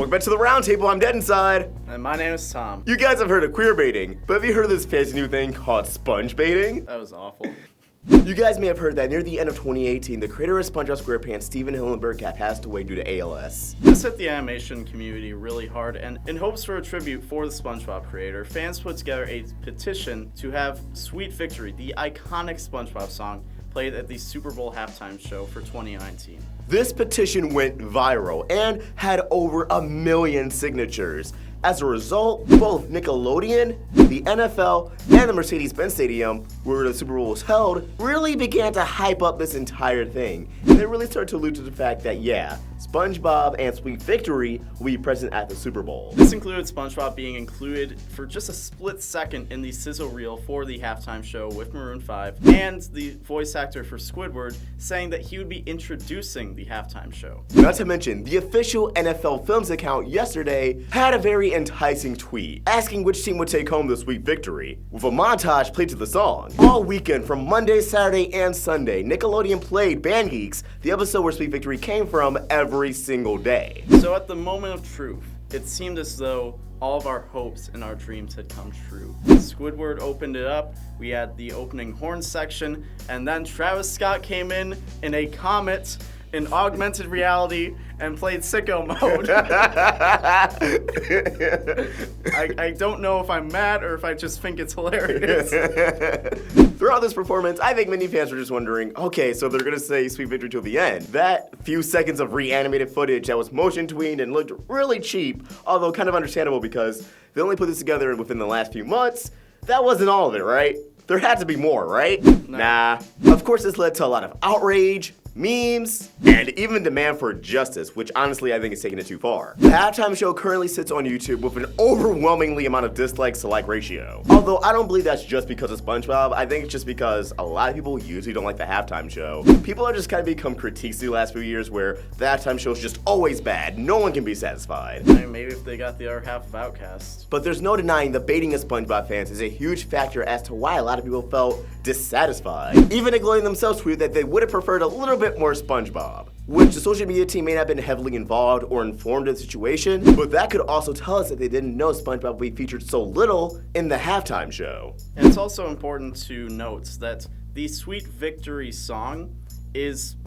Welcome back to the Roundtable. I'm Dead Inside. And my name is Tom. You guys have heard of queer baiting, but have you heard of this fancy new thing called sponge baiting? That was awful. You guys may have heard that near the end of 2018, the creator of SpongeBob SquarePants, Steven Hillenburg, had passed away due to ALS. This hit the animation community really hard, and in hopes for a tribute for the SpongeBob creator, fans put together a petition to have Sweet Victory, the iconic SpongeBob song, played at the Super Bowl halftime show for 2019. This petition went viral and had over 1 million signatures. As a result, both Nickelodeon, the NFL, and the Mercedes-Benz Stadium, where the Super Bowl was held, really began to hype up this entire thing. And they really started to allude to the fact that, yeah, SpongeBob and Sweet Victory will be present at the Super Bowl. This included SpongeBob being included for just a split second in the sizzle reel for the halftime show with Maroon 5, and the voice actor for Squidward saying that he would be introducing the halftime show. Not to mention, the official NFL Films account yesterday had a very enticing tweet asking which team would take home the Sweet Victory, with a montage played to the song. All weekend, from Monday, Saturday, and Sunday, Nickelodeon played Band Geeks, the episode where Sweet Victory came from, every single day. So at the moment of truth, it seemed as though all of our hopes and our dreams had come true. Squidward opened it up, we had the opening horn section, and then Travis Scott came in a comet in augmented reality and played sicko mode. I don't know if I'm mad or if I just think it's hilarious. Throughout this performance, I think many fans were just wondering, okay, so they're gonna say Sweet Victory till the end. That few seconds of reanimated footage that was motion tweened and looked really cheap, although kind of understandable because they only put this together within the last few months, that wasn't all of it, right? There had to be more, right? No. Nah. Of course, this led to a lot of outrage, memes, and even demand for justice, which honestly I think is taking it too far. The halftime show currently sits on YouTube with an overwhelmingly amount of dislikes to like ratio. Although I don't believe that's just because of SpongeBob, I think it's just because a lot of people usually don't like the halftime show. People have just kind of become critiques the last few years where the halftime show is just always bad. No one can be satisfied. I mean, maybe if they got the other half of Outcast. But there's no denying the baiting of SpongeBob fans is a huge factor as to why a lot of people felt dissatisfied. Even Nickelodeon themselves tweeted that they would have preferred a little bit more SpongeBob, which the social media team may not have been heavily involved or informed of the situation, but that could also tell us that they didn't know SpongeBob would be featured so little in the halftime show. And it's also important to note that the Sweet Victory song is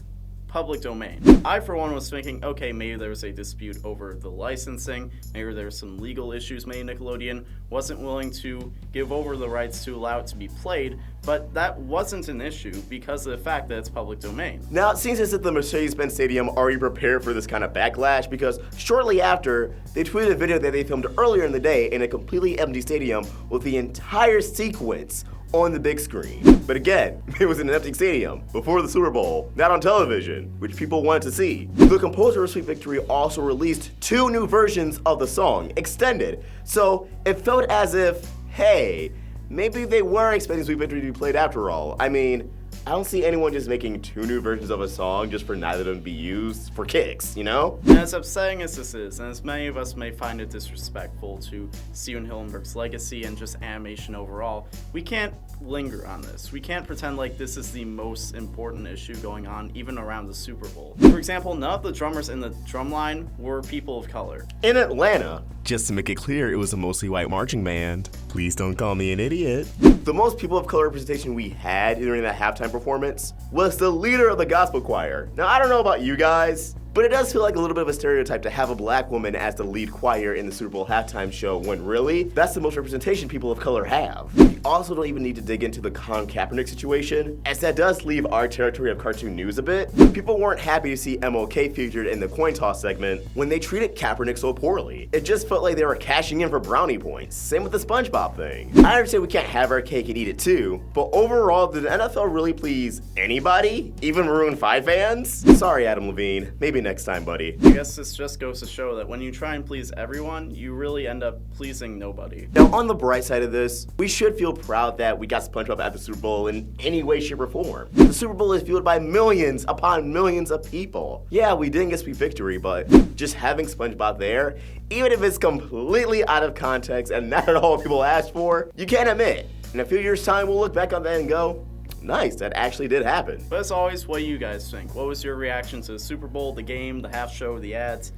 public domain. I, for one, was thinking, okay, maybe there was a dispute over the licensing, maybe there were some legal issues, maybe Nickelodeon wasn't willing to give over the rights to allow it to be played, but that wasn't an issue because of the fact that it's public domain. Now, it seems as if the Mercedes-Benz Stadium already prepared for this kind of backlash because shortly after, they tweeted a video that they filmed earlier in the day in a completely empty stadium with the entire sequence on the big screen. But again, it was in an empty stadium before the Super Bowl, not on television, which people wanted to see. The composer of Sweet Victory also released 2 new versions of the song, extended. So it felt as if, hey, maybe they were expecting Sweet Victory to be played after all. I mean, I don't see anyone just making 2 new versions of a song just for neither of them to be used for kicks, you know? And as upsetting as this is, and as many of us may find it disrespectful to Steven Hillenburg's legacy and just animation overall, we can't linger on this. We can't pretend like this is the most important issue going on even around the Super Bowl. For example, none of the drummers in the drum line were people of color. In Atlanta, just to make it clear, it was a mostly white marching band. Please don't call me an idiot. The most people of color representation we had during that halftime performance was the leader of the gospel choir. Now, I don't know about you guys, but it does feel like a little bit of a stereotype to have a black woman as the lead choir in the Super Bowl halftime show when really, that's the most representation people of color have. We also don't even need to dig into the Colin Kaepernick situation, as that does leave our territory of cartoon news a bit. People weren't happy to see MLK featured in the coin toss segment when they treated Kaepernick so poorly. It just felt like they were cashing in for brownie points. Same with the SpongeBob thing. I understand we can't have our cake and eat it too, but overall, did the NFL really please anybody? Even Maroon 5 fans? Sorry, Adam Levine. Maybe next time, buddy. I guess this just goes to show that when you try and please everyone, you really end up pleasing nobody. Now, on the bright side of this, we should feel proud that we got SpongeBob at the Super Bowl in any way, shape, or form. The Super Bowl is fueled by millions upon millions of people. Yeah, we didn't get Sweet Victory, but just having SpongeBob there, even if it's completely out of context and not at all what people asked for, you can't admit. In a few years' time, we'll look back on that and go, nice, that actually did happen. But as always, what do you guys think? What was your reaction to the Super Bowl, the game, the half show, the ads?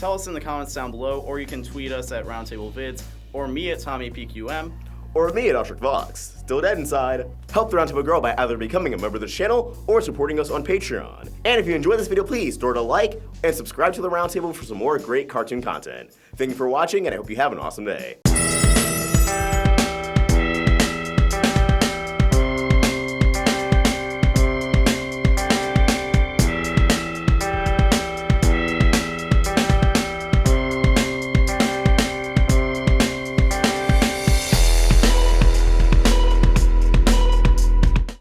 tell us in the comments down below, or you can tweet us at Roundtable Vids, or me at TommyPQM. Or me at Ostrich Vox, still dead inside. Help the Roundtable grow by either becoming a member of the channel or supporting us on Patreon. And if you enjoyed this video, please throw it a like and subscribe to the Roundtable for some more great cartoon content. Thank you for watching, and I hope you have an awesome day.